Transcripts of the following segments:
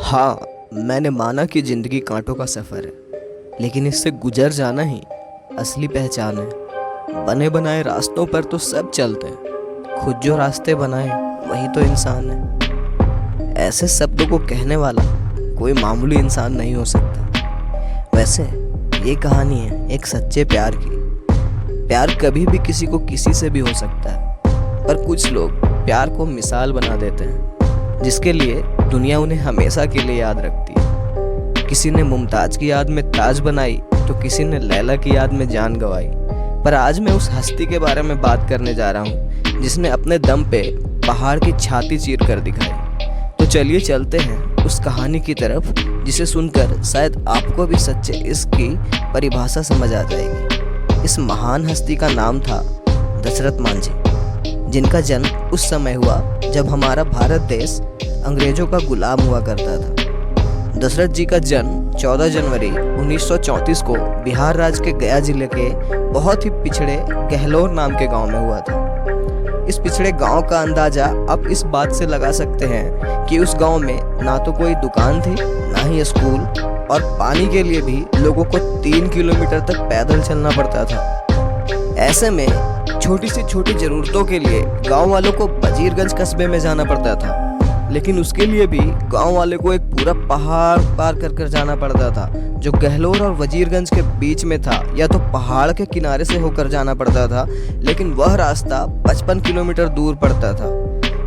हाँ, मैंने माना कि जिंदगी कांटों का सफ़र है, लेकिन इससे गुजर जाना ही असली पहचान है। बने बनाए रास्तों पर तो सब चलते हैं, खुद जो रास्ते बनाए वही तो इंसान है। ऐसे शब्दों को कहने वाला कोई मामूली इंसान नहीं हो सकता। वैसे ये कहानी है एक सच्चे प्यार की। प्यार कभी भी किसी को किसी से भी हो सकता है, पर कुछ लोग प्यार को मिसाल बना देते हैं, जिसके लिए दुनिया उन्हें हमेशा के लिए याद रखती है। किसी ने मुमताज की याद में ताज बनाई तो किसी ने लैला की याद में जान गंवाई। पर आज मैं उस हस्ती के बारे में बात करने जा रहा हूँ जिसने अपने दम पे पहाड़ की छाती चीर कर दिखाई। तो चलिए चलते हैं उस कहानी की तरफ, जिसे सुनकर शायद आपको भी सच्चे इश्क की परिभाषा समझ आ जाएगी। इस महान हस्ती का नाम था दशरथ मांझी, जिनका जन्म उस समय हुआ जब हमारा भारत देश अंग्रेजों का गुलाम हुआ करता था। दशरथ जी का जन्म 14 जनवरी 1934 को बिहार राज्य के गया जिले के बहुत ही पिछड़े गहलोर नाम के गांव में हुआ था। इस पिछड़े गांव का अंदाजा आप इस बात से लगा सकते हैं कि उस गांव में ना तो कोई दुकान थी, ना ही स्कूल, और पानी के लिए भी लोगों को 3 किलोमीटर तक पैदल चलना पड़ता था। ऐसे में छोटी सी छोटी जरूरतों के लिए गांव वालों को वजीरगंज कस्बे में जाना पड़ता था, लेकिन उसके लिए भी गांव वाले को एक पूरा पहाड़ पार कर जाना पड़ता था, जो गहलोर और वजीरगंज के बीच में था। या तो पहाड़ के किनारे से होकर जाना पड़ता था, लेकिन वह रास्ता 55 किलोमीटर दूर पड़ता था।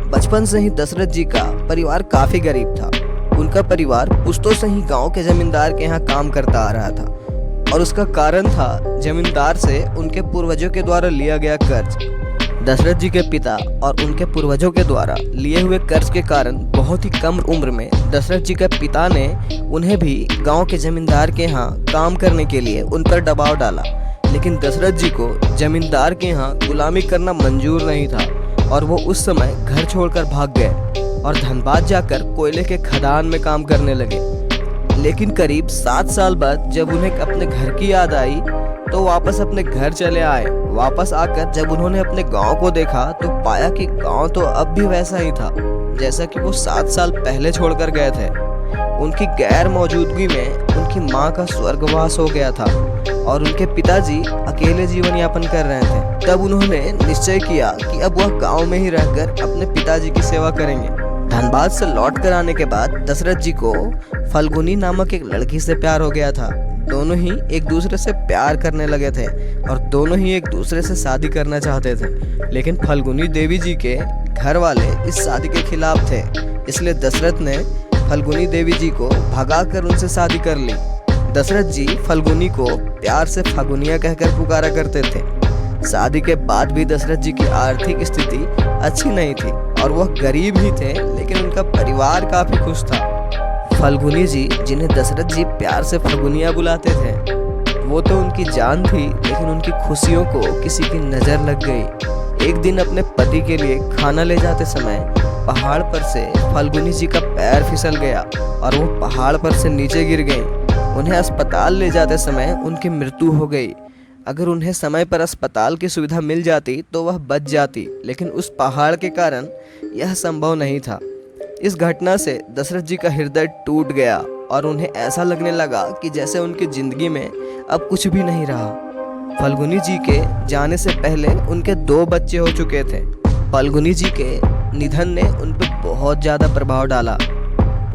बचपन से ही दशरथ जी का परिवार काफी गरीब था। उनका परिवार पुश्तों से ही गाँव के जमींदार के यहाँ काम करता आ रहा था, और उसका कारण था जमींदार से उनके पूर्वजों के द्वारा लिया गया कर्ज। दशरथ जी के पिता और उनके पूर्वजों के द्वारा लिए हुए कर्ज के कारण बहुत ही कम उम्र में दशरथ जी के पिता ने उन्हें भी गांव के जमींदार के यहाँ काम करने के लिए उन पर दबाव डाला। लेकिन दशरथ जी को जमींदार के यहाँ गुलामी करना मंजूर नहीं था, और वो उस समय घर छोड़कर भाग गए और धनबाद जाकर कोयले के खदान में काम करने लगे। लेकिन करीब 7 साल बाद जब उन्हें अपने घर की याद आई तो वापस अपने घर चले आए। वापस आकर जब उन्होंने अपने गांव को देखा तो पाया कि गांव तो अब भी वैसा ही था जैसा कि वो 7 साल पहले छोड़कर गए थे। उनकी गैर मौजूदगी में उनकी माँ का स्वर्गवास हो गया था और उनके पिताजी अकेले जीवन यापन कर रहे थे। तब उन्होंने निश्चय किया कि अब वह गाँव में ही रहकर अपने पिताजी की सेवा करेंगे। धनबाद से लौट कर आने के बाद दशरथ जी को फल्गुनी नामक एक लड़की से प्यार हो गया था। दोनों ही एक दूसरे से प्यार करने लगे थे और दोनों ही एक दूसरे से शादी करना चाहते थे, लेकिन फल्गुनी देवी जी के घर वाले इस शादी के खिलाफ थे। इसलिए दशरथ ने फल्गुनी देवी जी को भगाकर उनसे शादी कर ली। दशरथ जी फल्गुनी को प्यार से फगुनिया कहकर पुकारा करते थे। शादी के बाद भी दशरथ जी की आर्थिक स्थिति अच्छी नहीं थी और वह गरीब ही थे, लेकिन उनका परिवार काफी खुश था। फल्गुनी जी, जिन्हें दशरथ जी प्यार से फगुनिया बुलाते थे, वो तो उनकी जान थी, लेकिन उनकी खुशियों को किसी की नज़र लग गई। एक दिन अपने पति के लिए खाना ले जाते समय पहाड़ पर से फल्गुनी जी का पैर फिसल गया और वो पहाड़ पर से नीचे गिर गईं। उन्हें अस्पताल ले जाते समय उनकी मृत्यु हो गई। अगर उन्हें समय पर अस्पताल की सुविधा मिल जाती तो वह बच जाती, लेकिन उस पहाड़ के कारण यह संभव नहीं था। इस घटना से दशरथ जी का हृदय टूट गया और उन्हें ऐसा लगने लगा कि जैसे उनकी जिंदगी में अब कुछ भी नहीं रहा। फल्गुनी जी के जाने से पहले उनके 2 बच्चे हो चुके थे। फल्गुनी जी के निधन ने उन पर बहुत ज़्यादा प्रभाव डाला।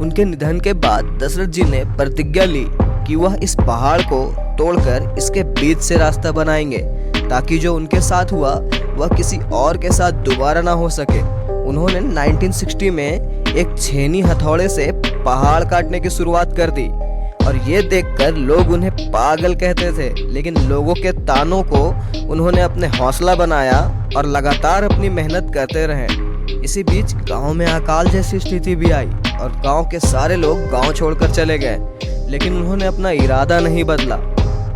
उनके निधन के बाद दशरथ जी ने प्रतिज्ञा ली कि वह इस पहाड़ को तोड़कर इसके बीच से रास्ता बनाएंगे, ताकि जो उनके साथ हुआ वह किसी और के साथ दोबारा ना हो सके। उन्होंने 1960 में एक छेनी हथौड़े से पहाड़ काटने की शुरुआत कर दी, और ये देखकर लोग उन्हें पागल कहते थे, लेकिन लोगों के तानों को उन्होंने अपने हौसला बनाया और लगातार अपनी मेहनत करते रहे। इसी बीच गांव में अकाल जैसी स्थिति भी आई और गांव के सारे लोग गांव छोड़कर चले गए, लेकिन उन्होंने अपना इरादा नहीं बदला।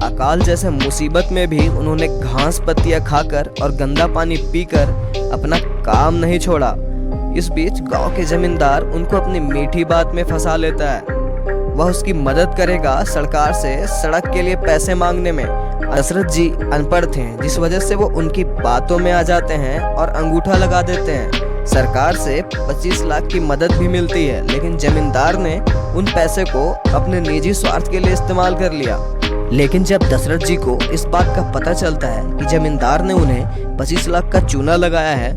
अकाल जैसे मुसीबत में भी उन्होंने घास पत्तियां खाकर और गंदा पानी पीकर अपना काम नहीं छोड़ा। इस बीच गांव के जमींदार उनको अपनी मीठी बात में फंसा लेता है। वह उसकी मदद करेगा सरकार से सड़क के लिए पैसे मांगने में। दशरथ जी अनपढ़ थे, जिस वजह से वो उनकी बातों में आ जाते हैं और अंगूठा लगा देते हैं। सरकार से 25 लाख की मदद भी मिलती है, लेकिन जमींदार ने उन पैसे को अपने निजी स्वार्थ के लिए इस्तेमाल कर लिया। लेकिन जब दशरथ जी को इस बात का पता चलता है कि जमींदार ने उन्हें 25 लाख का चूना लगाया है,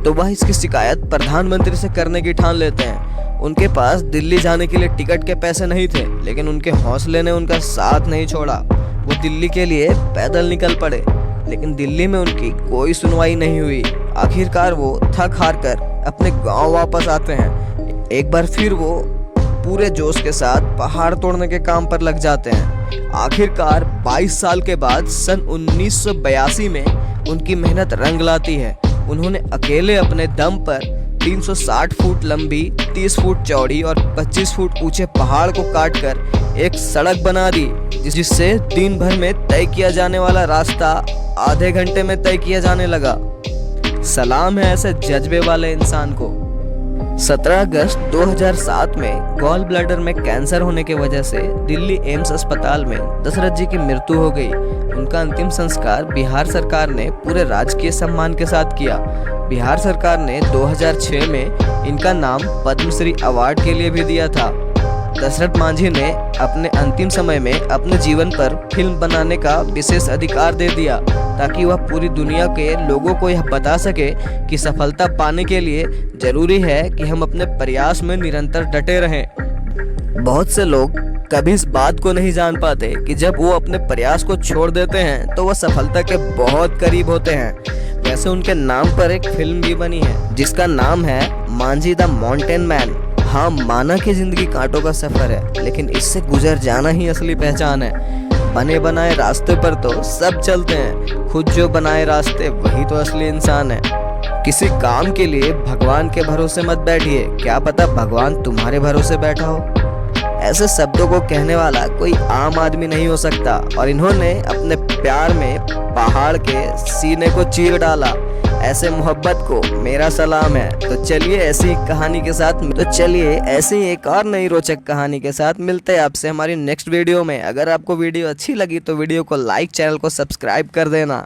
तो वह इसकी शिकायत प्रधानमंत्री से करने की ठान लेते हैं। उनके पास दिल्ली जाने के लिए टिकट के पैसे नहीं थे, लेकिन उनके हौसले ने उनका साथ नहीं छोड़ा। वो दिल्ली के लिए पैदल निकल पड़े, लेकिन दिल्ली में उनकी कोई सुनवाई नहीं हुई। आखिरकार वो थक हार कर अपने गांव वापस आते हैं। एक बार फिर वो पूरे जोश के साथ पहाड़ तोड़ने के काम पर लग जाते हैं। आखिरकार 22 साल के बाद सन 1982 में उनकी मेहनत रंग लाती है। उन्होंने अकेले अपने दम पर 360 फुट लंबी, 30 फुट चौड़ी और 25 फुट ऊंचे पहाड़ को काटकर एक सड़क बना दी, जिससे दिन भर में तय किया जाने वाला रास्ता आधे घंटे में तय किया जाने लगा। सलाम है ऐसे जज्बे वाले इंसान को। 17 अगस्त 2007 में गॉल ब्लैडर में कैंसर होने की वजह से दिल्ली एम्स अस्पताल में दशरथ जी की मृत्यु हो गई। उनका अंतिम संस्कार बिहार सरकार ने पूरे राजकीय सम्मान के साथ किया। बिहार सरकार ने 2006 में इनका नाम पद्मश्री अवार्ड के लिए भी दिया था। दशरथ मांझी ने अपने अंतिम समय में अपने जीवन पर फिल्म बनाने का विशेष अधिकार दे दिया, ताकि वह पूरी दुनिया के लोगों को यह बता सके कि सफलता पाने के लिए जरूरी है कि हम अपने प्रयास में निरंतर डटे रहें। बहुत से लोग कभी इस बात को नहीं जान पाते कि जब वो अपने प्रयास को छोड़ देते हैं तो वह सफलता के बहुत करीब होते हैं। वैसे उनके नाम पर एक फिल्म भी बनी है, जिसका नाम है मांझी द माउंटेन मैन। हाँ, माना कि जिंदगी कांटों का सफर है, लेकिन इससे गुजर जाना ही असली पहचान है। बने बनाए रास्ते पर तो सब चलते हैं, खुद जो बनाए रास्ते वही तो असली इंसान है। किसी काम के लिए भगवान के भरोसे मत बैठिए, क्या पता भगवान तुम्हारे भरोसे बैठा हो। ऐसे शब्दों को कहने वाला कोई आम आदमी नहीं हो सकता, और इन्होंने अपने प्यार में पहाड़ के सीने को चीर डाला। ऐसे मोहब्बत को मेरा सलाम है। तो चलिए ऐसी एक और नई रोचक कहानी के साथ मिलते हैं आपसे हमारी नेक्स्ट वीडियो में। अगर आपको वीडियो अच्छी लगी तो वीडियो को लाइक, चैनल को सब्सक्राइब कर देना।